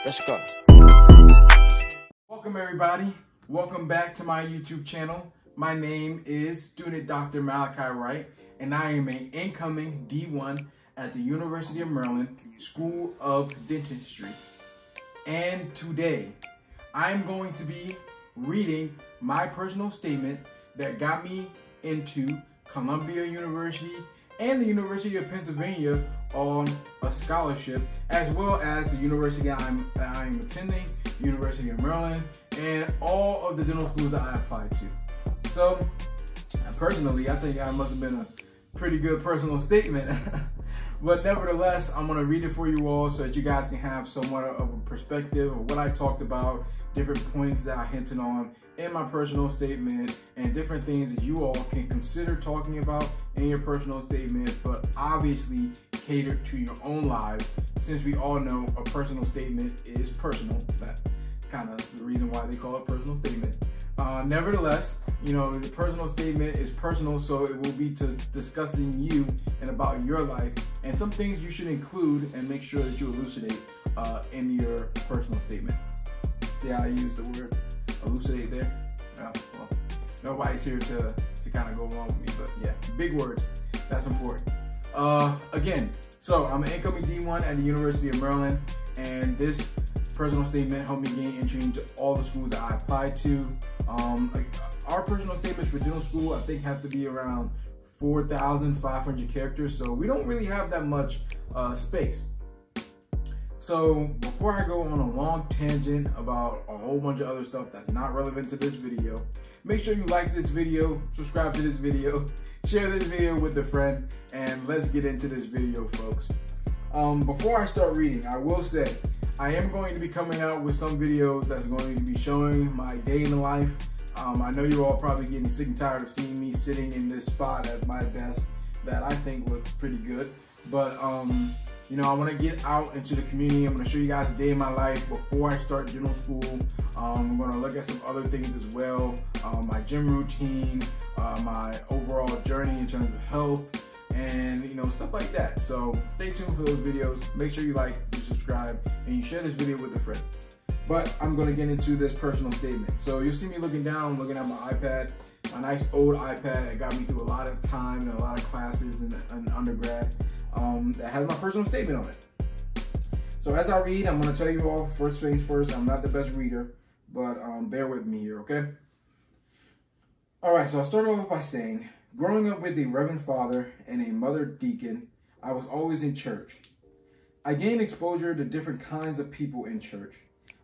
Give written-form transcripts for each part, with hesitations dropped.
Let's go. Welcome everybody. Welcome back to my YouTube channel. My name is Student Dr. Malachi Wright, and I am an incoming D1 at the University of Maryland School of Dentistry. And today, I'm going to be reading my personal statement that got me into Columbia University and the University of Pennsylvania on a scholarship, as well as the university I'm attending, University of Maryland, and all of the dental schools that I applied to. So, personally, I think I must have been a pretty good personal statement. But nevertheless, I'm going to read it for you all so that you guys can have somewhat of a perspective of what I talked about, different points that I hinted on in my personal statement, and different things that you all can consider talking about in your personal statement, but obviously cater to your own lives, since we all know a personal statement is personal. That's kind of the reason why they call it personal statement. Nevertheless, you know, the personal statement is personal, so it will be to discussing you and about your life, and some things you should include and make sure that you elucidate in your personal statement. See how I use the word elucidate there? Well, nobody's here to kind of go along with me, but yeah, big words, that's important. Again, so I'm an incoming D1 at the University of Maryland, and this personal statement helped me gain entry into all the schools that I applied to. Our personal statements for dental school, I think, have to be around 4,500 characters, so we don't really have that much space. So before I go on a long tangent about a whole bunch of other stuff that's not relevant to this video, make sure you like this video, subscribe to this video, share this video with a friend, and let's get into this video, folks. Before I start reading, I will say I am going to be coming out with some videos that's going to be showing my day in the life. I know you're all probably getting sick and tired of seeing me sitting in this spot at my desk that I think looks pretty good. But, you know, I want to get out into the community. I'm going to show you guys a day in my life before I start dental school. I'm going to look at some other things as well. My gym routine, my overall journey in terms of health, and, you know, stuff like that. So stay tuned for those videos. Make sure you like, you subscribe, and you share this video with a friend. But I'm going to get into this personal statement. So you'll see me looking down, looking at my iPad, a nice old iPad that got me through a lot of time and a lot of classes in undergrad, that has my personal statement on it. So as I read, I'm going to tell you all, first things first, I'm not the best reader, but bear with me here, okay? All right, so I'll start off by saying, growing up with a Reverend Father and a Mother Deacon, I was always in church. I gained exposure to different kinds of people in church,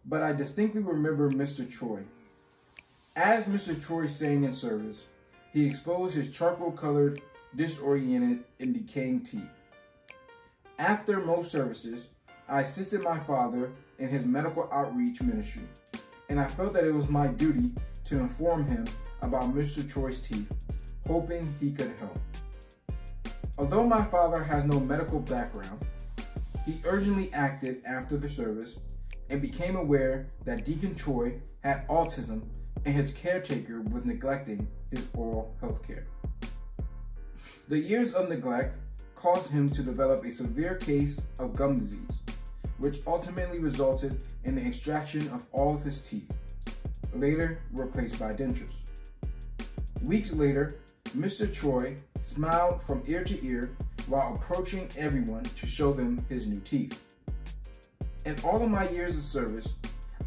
but I distinctly remember Mr. Troy. As Mr. Troy sang in service, he exposed his charcoal-colored, disoriented, and decaying teeth. After most services, I assisted my father in his medical outreach ministry, and I felt that it was my duty to inform him about Mr. Troy's teeth, hoping he could help. Although my father has no medical background, he urgently acted after the service and became aware that Deacon Troy had autism and his caretaker was neglecting his oral health care. The years of neglect caused him to develop a severe case of gum disease, which ultimately resulted in the extraction of all of his teeth, later replaced by dentures. Weeks later, Mr. Troy smiled from ear to ear while approaching everyone to show them his new teeth. In all of my years of service,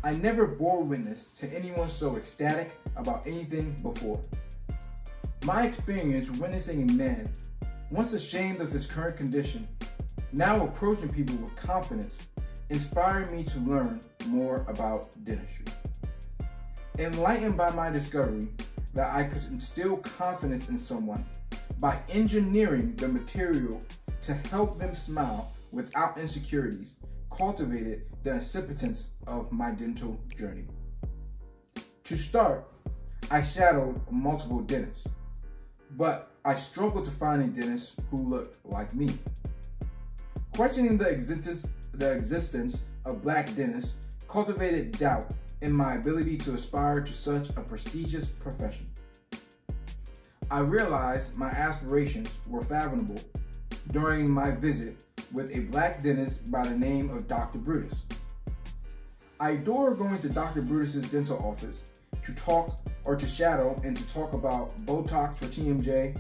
I never bore witness to anyone so ecstatic about anything before. My experience witnessing a man, once ashamed of his current condition, now approaching people with confidence, inspired me to learn more about dentistry. Enlightened by my discovery that I could instill confidence in someone by engineering the material to help them smile without insecurities, cultivated the incipitance of my dental journey. To start, I shadowed multiple dentists, but I struggled to find a dentist who looked like me. Questioning the existence of black dentists cultivated doubt in my ability to aspire to such a prestigious profession. I realized my aspirations were fathomable during my visit with a black dentist by the name of Dr. Brutus. I adore going to Dr. Brutus's dental office to talk or to shadow and to talk about Botox for TMJ,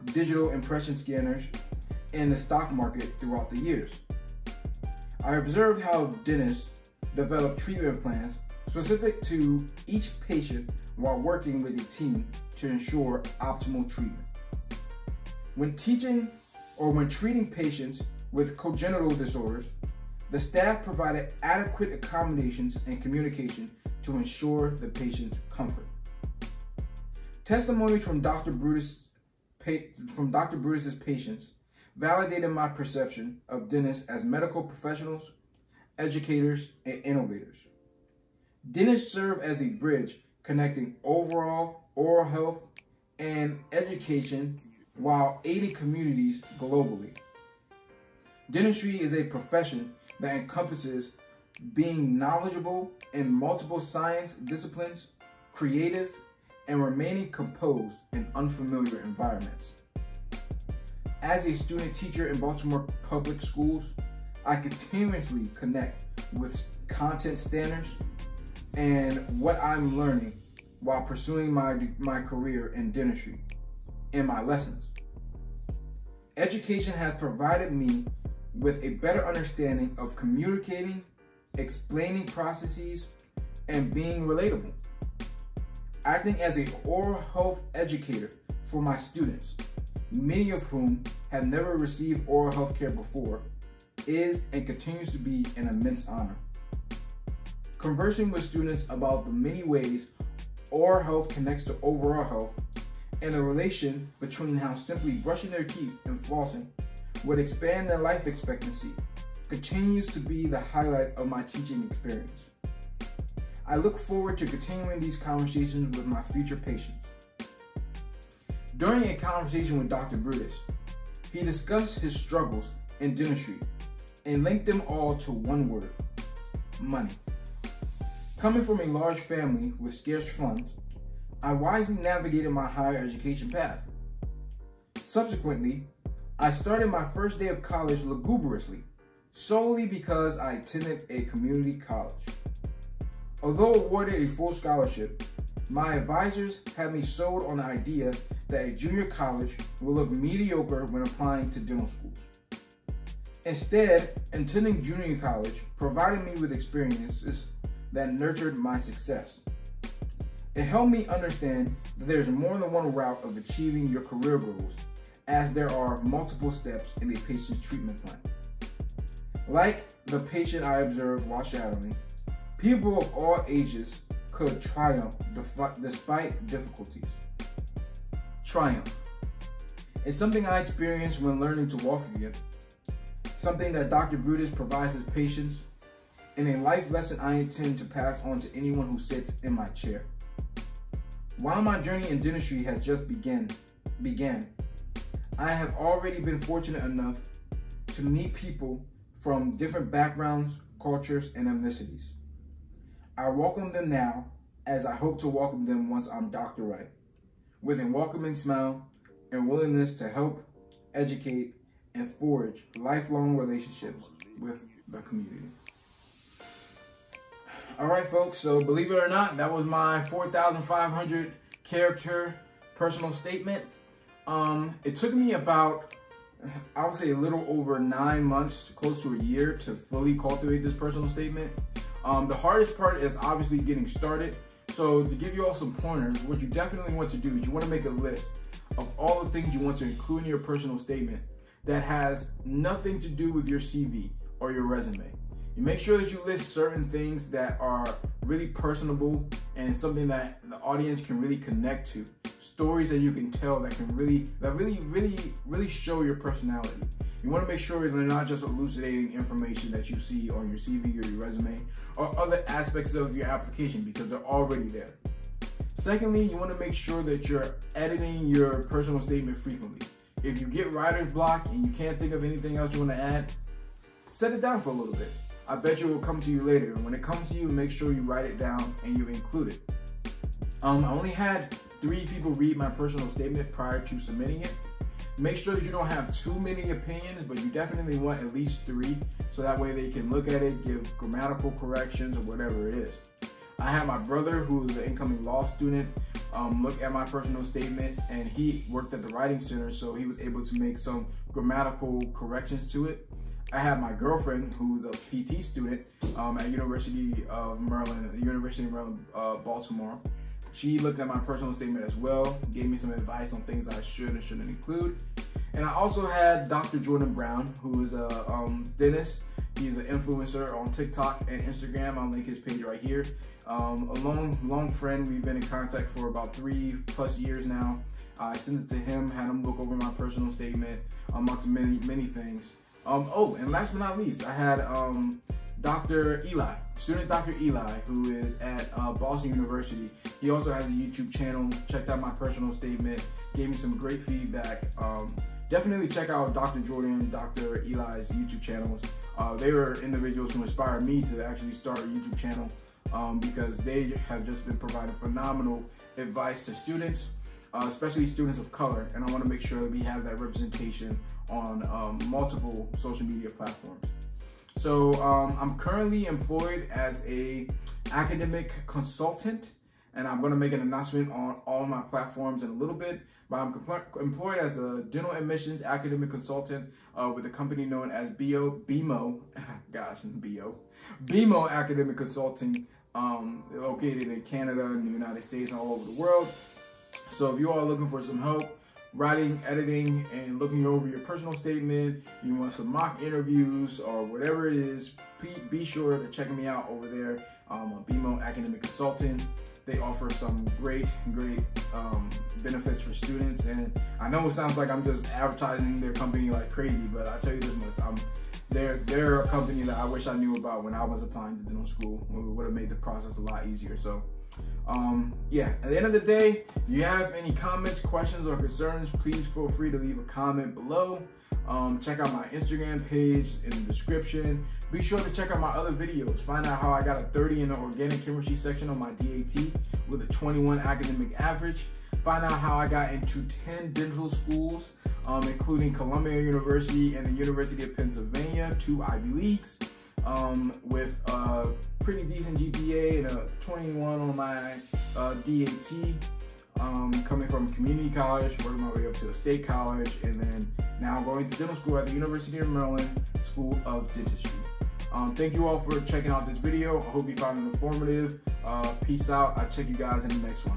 digital impression scanners, and the stock market throughout the years. I observed how dentists develop treatment plans specific to each patient while working with a team to ensure optimal treatment. When teaching or when treating patients with congenital disorders, the staff provided adequate accommodations and communication to ensure the patient's comfort. Testimony from Dr. Brutus's patients validated my perception of dentists as medical professionals, educators, and innovators. Dentists serve as a bridge connecting overall oral health and education while aiding communities globally. Dentistry is a profession that encompasses being knowledgeable in multiple science disciplines, creative, and remaining composed in unfamiliar environments. As a student teacher in Baltimore Public Schools, I continuously connect with content standards and what I'm learning while pursuing my career in dentistry in my lessons. Education has provided me with a better understanding of communicating, explaining processes, and being relatable. Acting as an oral health educator for my students, many of whom have never received oral health care before, is and continues to be an immense honor. Conversing with students about the many ways oral health connects to overall health and the relation between how simply brushing their teeth and flossing would expand their life expectancy continues to be the highlight of my teaching experience. I look forward to continuing these conversations with my future patients. During a conversation with Dr. Brutus, he discussed his struggles in dentistry and linked them all to one word: money. Coming from a large family with scarce funds, I wisely navigated my higher education path. Subsequently, I started my first day of college lugubriously, solely because I attended a community college. Although awarded a full scholarship, my advisors had me sold on the idea that a junior college will look mediocre when applying to dental schools. Instead, attending junior college provided me with experiences that nurtured my success. It helped me understand that there's more than one route of achieving your career goals, as there are multiple steps in a patient's treatment plan. Like the patient I observed while shadowing, people of all ages could triumph despite difficulties. Triumph is something I experienced when learning to walk again, something that Dr. Brutus provides his patients, and a life lesson I intend to pass on to anyone who sits in my chair. While my journey in dentistry has just began, I have already been fortunate enough to meet people from different backgrounds, cultures, and ethnicities. I welcome them now as I hope to welcome them once I'm Dr. Wright, with a welcoming smile and willingness to help, educate, and forge lifelong relationships with the community. All right, folks, so believe it or not, that was my 4,500 character personal statement. It took me about, I would say, a little over 9 months, close to a year, to fully cultivate this personal statement. The hardest part is obviously getting started. So to give you all some pointers, what you definitely want to do is you want to make a list of all the things you want to include in your personal statement that has nothing to do with your CV or your resume. You make sure that you list certain things that are really personable and something that the audience can really connect to. Stories that you can tell that can really show your personality. You want to make sure they're not just elucidating information that you see on your CV or your resume or other aspects of your application, because they're already there. Secondly, you want to make sure that you're editing your personal statement frequently. If you get writer's block and you can't think of anything else you want to add, set it down for a little bit. I bet you it will come to you later. And when it comes to you, make sure you write it down and you include it. I only had 3 people read my personal statement prior to submitting it. Make sure that you don't have too many opinions, but you definitely want at least 3, so that way they can look at it, give grammatical corrections or whatever it is. I had my brother, who is an incoming law student, look at my personal statement, and he worked at the Writing Center, so he was able to make some grammatical corrections to it. I have my girlfriend, who's a PT student at University of Maryland, Baltimore. She looked at my personal statement as well, gave me some advice on things I should and shouldn't include. And I also had Dr. Jordan Brown, who is a dentist. He's an influencer on TikTok and Instagram. I'll link his page right here. A long friend. We've been in contact for about 3+ years now. I sent it to him, had him look over my personal statement, amongst many things. Oh, and last but not least, I had Dr. Eli, student Dr. Eli, who is at Boston University. He also has a YouTube channel. Checked out my personal statement, gave me some great feedback. Definitely check out Dr. Jordan and Dr. Eli's YouTube channels. They were individuals who inspired me to actually start a YouTube channel because they have just been providing phenomenal advice to students, especially students of color, and I want to make sure that we have that representation on multiple social media platforms. So I'm currently employed as a academic consultant, and I'm going to make an announcement on all my platforms in a little bit, but I'm employed as a dental admissions academic consultant with a company known as BMO Academic Consulting, located in Canada and the United States and all over the world. So if you all are looking for some help writing, editing, and looking over your personal statement, you want some mock interviews or whatever it is, be sure to check me out over there on BMO Academic Consulting. They offer some great benefits for students, and I know it sounds like I'm just advertising their company like crazy, but I tell you this much, they're a company that I wish I knew about when I was applying to dental school. It would have made the process a lot easier. So yeah, at the end of the day, if you have any comments, questions, or concerns, please feel free to leave a comment below. Check out my Instagram page in the description. Be sure to check out my other videos. Find out how I got a 30 in the organic chemistry section on my DAT with a 21 academic average. Find out how I got into 10 dental schools, including Columbia University and the University of Pennsylvania, 2 Ivy Leagues, with a pretty decent GPA and a 21 on my DAT, coming from community college, working my way up to a state college, and then now going to dental school at the University of Maryland School of Dentistry. Thank you all for checking out this video. I hope you found it informative. Peace out. I'll check you guys in the next one.